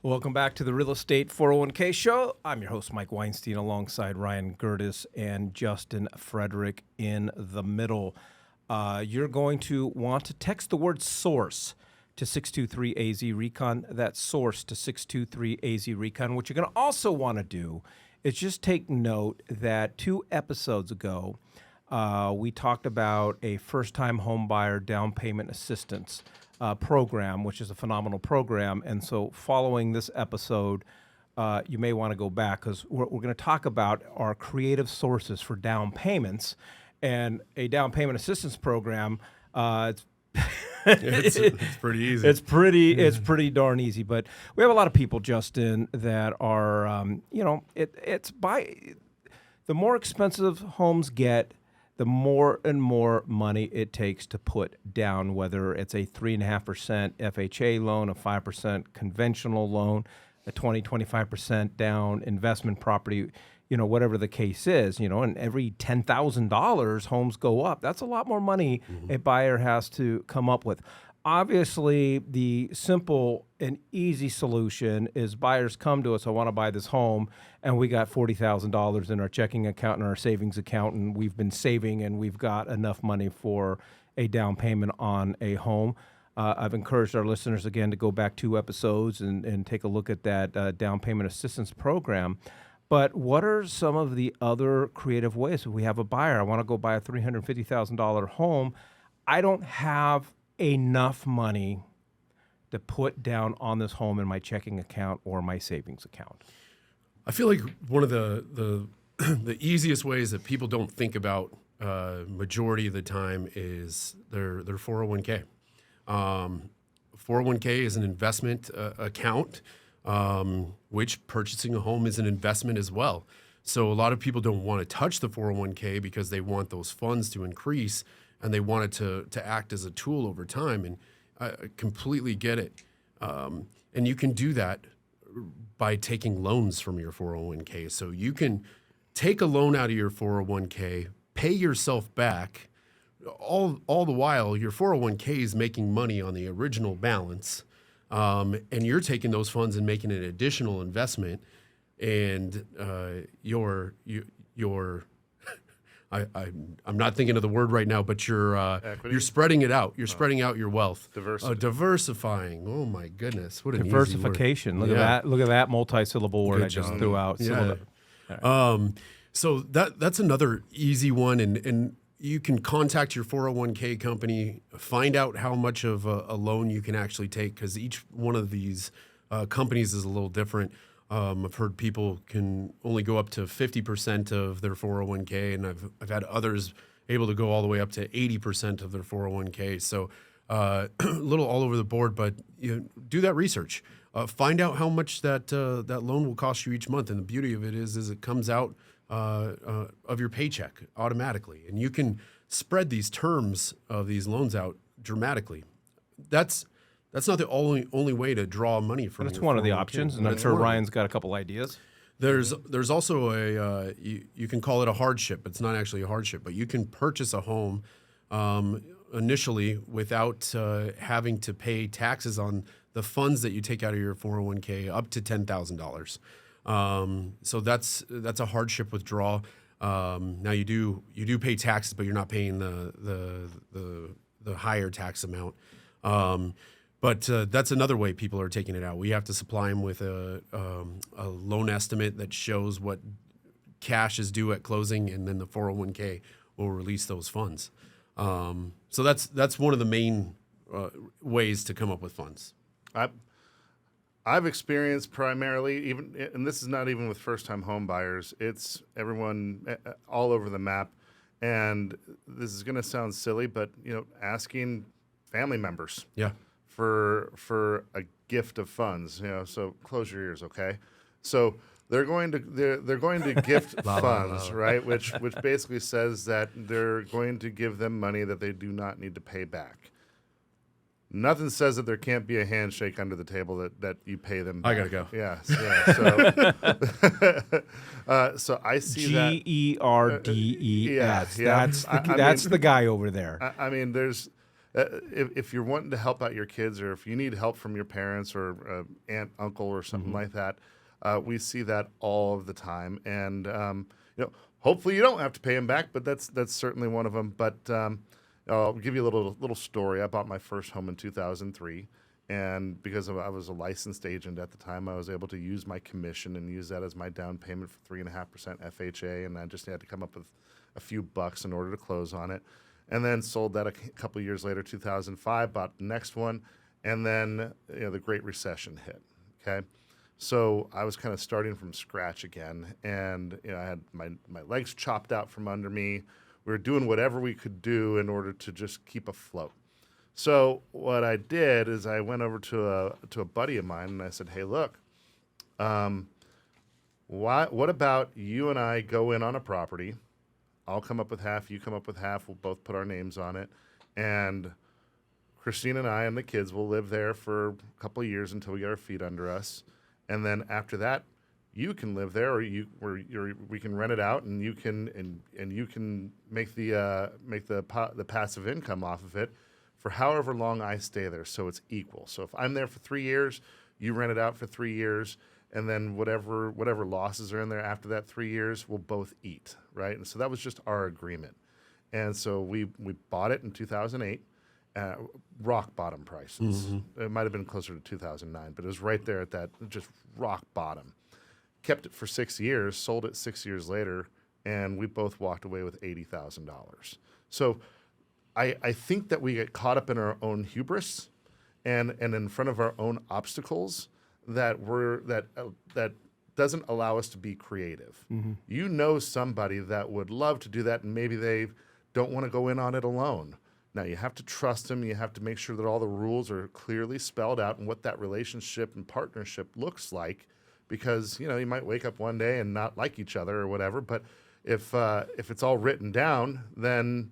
Welcome back to the Real Estate 401k Show. I'm your host, Mike Weinstein, alongside Ryan Gerdes and Justin Frederick in the middle. You're going to want to text the word SOURCE to 623-AZ-RECON. That's SOURCE to 623-AZ-RECON. What you're going to also want to do is just take note that 2 episodes ago, we talked about a first-time home buyer down payment assistance program, which is a phenomenal program. And so following this episode, you may want to go back because we're going to talk about our creative sources for down payments. And a down payment assistance program, it's pretty easy. It's pretty darn easy. But we have a lot of people, Justin, that are, the more expensive homes get, the more and more money it takes to put down, whether it's a 3.5% FHA loan, a 5% conventional loan, a 25% down investment property, whatever the case is, and every $10,000 homes go up. That's a lot more money a buyer has to come up with. Obviously, the simple and easy solution is buyers come to us, I want to buy this home, and we got $40,000 in our checking account and our savings account, and we've been saving, and we've got enough money for a down payment on a home. I've encouraged our listeners, again, to go back 2 episodes and take a look at that down payment assistance program. But what are some of the other creative ways? If we have a buyer, I want to go buy a $350,000 home, I don't have enough money to put down on this home in my checking account or my savings account. I feel like one of the the easiest ways that people don't think about majority of the time is their 401k. 401k is an investment account, which purchasing a home is an investment as well. So a lot of people don't want to touch the 401k because they want those funds to increase and they want it to act as a tool over time. And I completely get it. And you can do that by taking loans from your 401k. So you can take a loan out of your 401k, pay yourself back, all the while your 401k is making money on the original balance. And you're taking those funds and making an additional investment, and you're I'm not thinking of the word right now, but you're spreading it out. You're spreading out your wealth. Diversifying. Oh my goodness, what an diversification. Easy word. Look at that multi-syllable word. Good I just job. Threw out. Yeah. Right. So that's another easy one, and you can contact your 401k company, find out how much of a loan you can actually take, because each one of these companies is a little different. I've heard people can only go up to 50% of their 401k, and I've had others able to go all the way up to 80% of their 401k. So a little all over the board, but do that research. Find out how much that loan will cost you each month. And the beauty of it is it comes out of your paycheck automatically, and you can spread these terms of these loans out dramatically. That's not the only way to draw money from. That's one of the options, and I'm sure Ryan's got a couple ideas. There's also you can call it a hardship. It's not actually a hardship, but you can purchase a home initially without having to pay taxes on the funds that you take out of your 401k up to $10,000. So that's a hardship withdrawal. Now you do pay taxes, but you're not paying the higher tax amount. But that's another way people are taking it out. We have to supply them with a loan estimate that shows what cash is due at closing, and then the 401k will release those funds. So that's one of the main ways to come up with funds. I've experienced primarily, and this is not even with first-time home buyers, it's everyone all over the map. And this is going to sound silly, but asking family members. Yeah. For a gift of funds, so close your ears, okay? So they're going to gift funds, right? Which basically says that they're going to give them money that they do not need to pay back. Nothing says that there can't be a handshake under the table that you pay them back. I gotta go. Yeah. So I see GERDES. Yeah, That's the guy over there. I mean, if you're wanting to help out your kids, or if you need help from your parents or aunt, uncle, or something like that, we see that all of the time. And hopefully you don't have to pay them back, but that's certainly one of them. But I'll give you a little story. I bought my first home in 2003. And because I was a licensed agent at the time, I was able to use my commission and use that as my down payment for 3.5% FHA. And I just had to come up with a few bucks in order to close on it. And then sold that a couple years later, 2005, bought the next one. And then the Great Recession hit. Okay. So I was kind of starting from scratch again. And I had my legs chopped out from under me. We were doing whatever we could do in order to just keep afloat. So what I did is I went over to a buddy of mine and I said, "Hey, look, what about you and I go in on a property? I'll come up with half, you come up with half. We'll both put our names on it, and Christine and I and the kids will live there for a couple of years until we get our feet under us, and then after that, you can live there, or we can rent it out, and you can make the passive income off of it." For however long I stay there, so it's equal. So if I'm there for 3 years, you rent it out for 3 years, and then whatever losses are in there after that 3 years, we'll both eat, right? And so that was just our agreement. And so we bought it in 2008 at rock bottom prices. Mm-hmm. It might have been closer to 2009, but it was right there at that just rock bottom. Kept it for 6 years, sold it 6 years later, and we both walked away with $80,000. So I think that we get caught up in our own hubris and in front of our own obstacles that doesn't allow us to be creative. Mm-hmm. Somebody that would love to do that, and maybe they don't want to go in on it alone. Now, you have to trust them. You have to make sure that all the rules are clearly spelled out and what that relationship and partnership looks like, because you might wake up one day and not like each other or whatever. But if it's all written down, then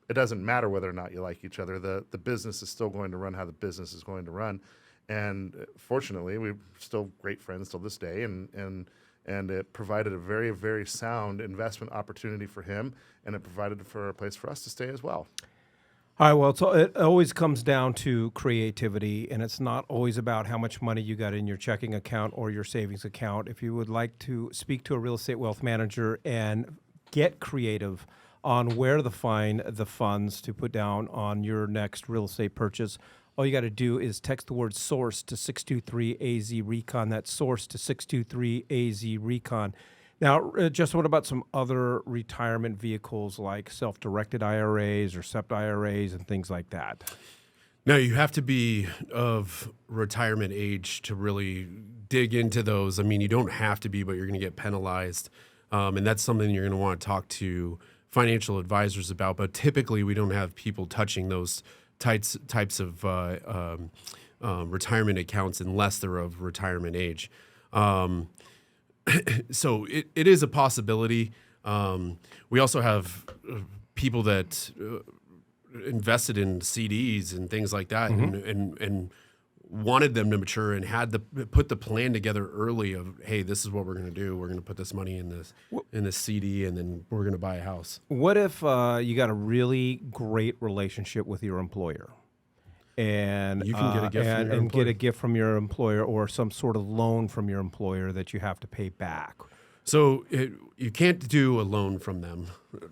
it doesn't matter whether or not you like each other. The business is still going to run how the business is going to run. And fortunately, we're still great friends till this day, and it provided a very, very sound investment opportunity for him, and it provided for a place for us to stay as well. All right, well, it always comes down to creativity, and it's not always about how much money you got in your checking account or your savings account. If you would like to speak to a real estate wealth manager and get creative on where to find the funds to put down on your next real estate purchase, all you got to do is text the word SOURCE to 623-AZ-RECON. That's SOURCE to 623-AZ-RECON. Now, just what about some other retirement vehicles like self-directed IRAs or SEP IRAs and things like that? Now, you have to be of retirement age to really dig into those. I mean, you don't have to be, but you're going to get penalized. And that's something you're going to want to talk to financial advisors about. But typically, we don't have people touching those types of retirement accounts unless they're of retirement age. So it is a possibility. We also have people that invested in CDs and things like that, mm-hmm. and wanted them to mature and had put the plan together early of, hey, this is what we're going to do. We're going to put this money in this CD, and then we're going to buy a house. What if you got a really great relationship with your employer? And you can get a gift from your employer. Get a gift from your employer, or some sort of loan from your employer that you have to pay back. So you can't do a loan from them,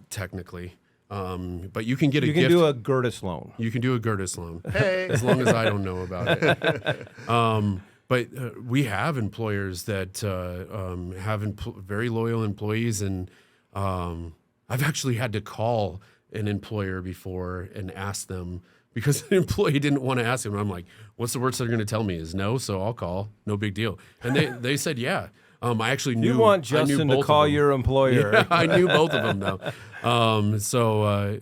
technically, but you can get a gift. You can do a Gerdes loan. You can do a Gerdes loan, hey. As long as I don't know about it. But we have employers that have very loyal employees, and I've actually had to call an employer before and ask them, because an employee didn't want to ask him. I'm like, what's the worst they're going to tell me is no, so I'll call. No big deal. And they said, yeah. I actually knew. You want Justin to call your employer. Yeah, I knew both of them, though.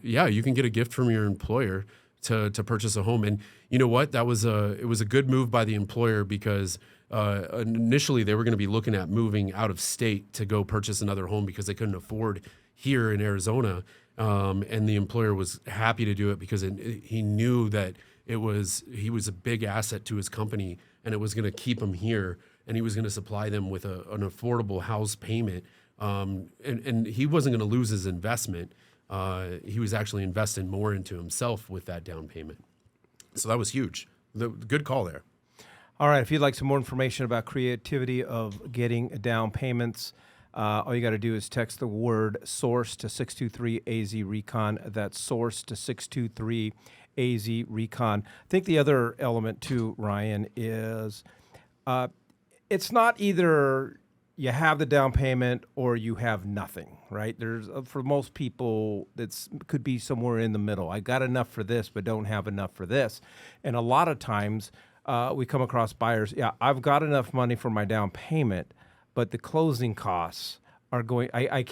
Yeah, you can get a gift from your employer to purchase a home. And you know what? It was a good move by the employer, because initially they were going to be looking at moving out of state to go purchase another home because they couldn't afford here in Arizona. And the employer was happy to do it because he knew that he was a big asset to his company, and it was going to keep him here, and he was going to supply them with an affordable house payment. And he wasn't going to lose his investment. He was actually investing more into himself with that down payment. So that was huge. The good call there. All right. If you'd like some more information about creativity of getting down payments, all you got to do is text the word source to 623-AZ-RECON. That's source to 623-AZ-RECON. I think the other element too, Ryan, is it's not either you have the down payment or you have nothing, right? There's for most people, it's could be somewhere in the middle. I got enough for this, but don't have enough for this. And a lot of times we come across buyers, yeah, I've got enough money for my down payment, but the closing costs are going, I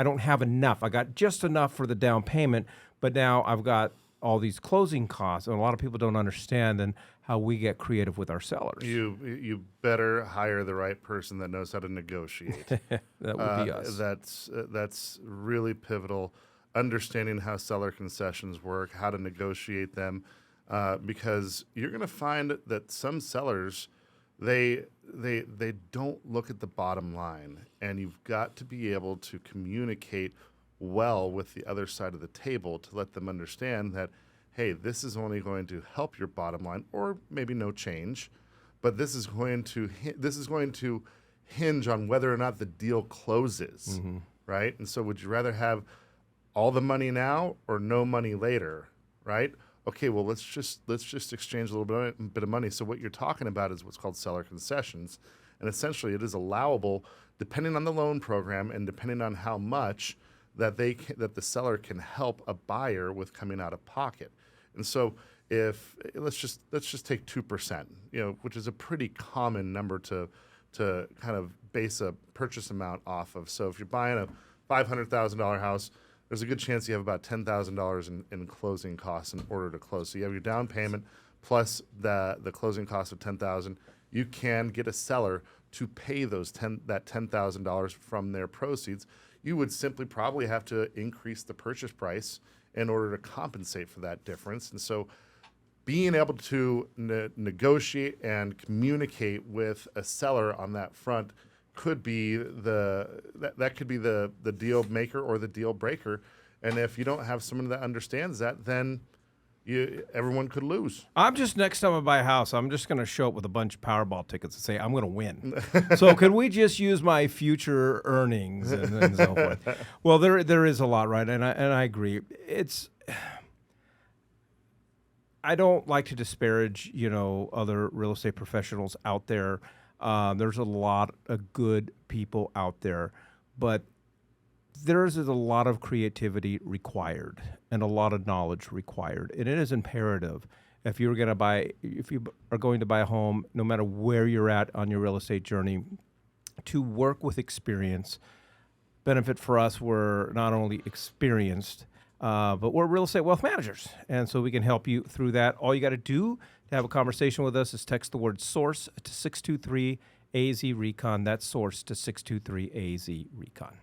don't have enough. I got just enough for the down payment, but now I've got all these closing costs. And a lot of people don't understand then how we get creative with our sellers. You better hire the right person that knows how to negotiate. That would be us. That's really pivotal. Understanding how seller concessions work, how to negotiate them, because you're going to find that some sellers they don't look at the bottom line, and you've got to be able to communicate well with the other side of the table to let them understand that, hey, this is only going to help your bottom line, or maybe no change, but this is going to hinge on whether or not the deal closes, right? And so, would you rather have all the money now or no money later, right? Okay, well, let's just exchange a little bit of money. So what you're talking about is what's called seller concessions, and essentially it is allowable, depending on the loan program and depending on how much that the seller can help a buyer with coming out of pocket. And so if let's just take 2%, which is a pretty common number to kind of base a purchase amount off of. So if you're buying a $500,000 house, there's a good chance you have about $10,000 in closing costs in order to close. So you have your down payment plus the closing cost of $10,000. You can get a seller to pay that $10,000 from their proceeds. You would simply probably have to increase the purchase price in order to compensate for that difference. And so being able to negotiate and communicate with a seller on that front could be that could be the deal maker or the deal breaker. And if you don't have someone that understands that, then everyone could lose. Next time I buy a house, I'm just going to show up with a bunch of Powerball tickets and say, I'm going to win. So can we just use my future earnings and so forth? Well, there is a lot, right? And I agree. I don't like to disparage, other real estate professionals out there. There's a lot of good people out there, but there's a lot of creativity required and a lot of knowledge required. And it is imperative if you are going to buy a home, no matter where you're at on your real estate journey, to work with experience. Benefit for us, we're not only experienced, but we're real estate wealth managers. And so we can help you through that. All you got to do to have a conversation with us is text the word source to 623-AZ-RECON. That's source to 623-AZ-RECON.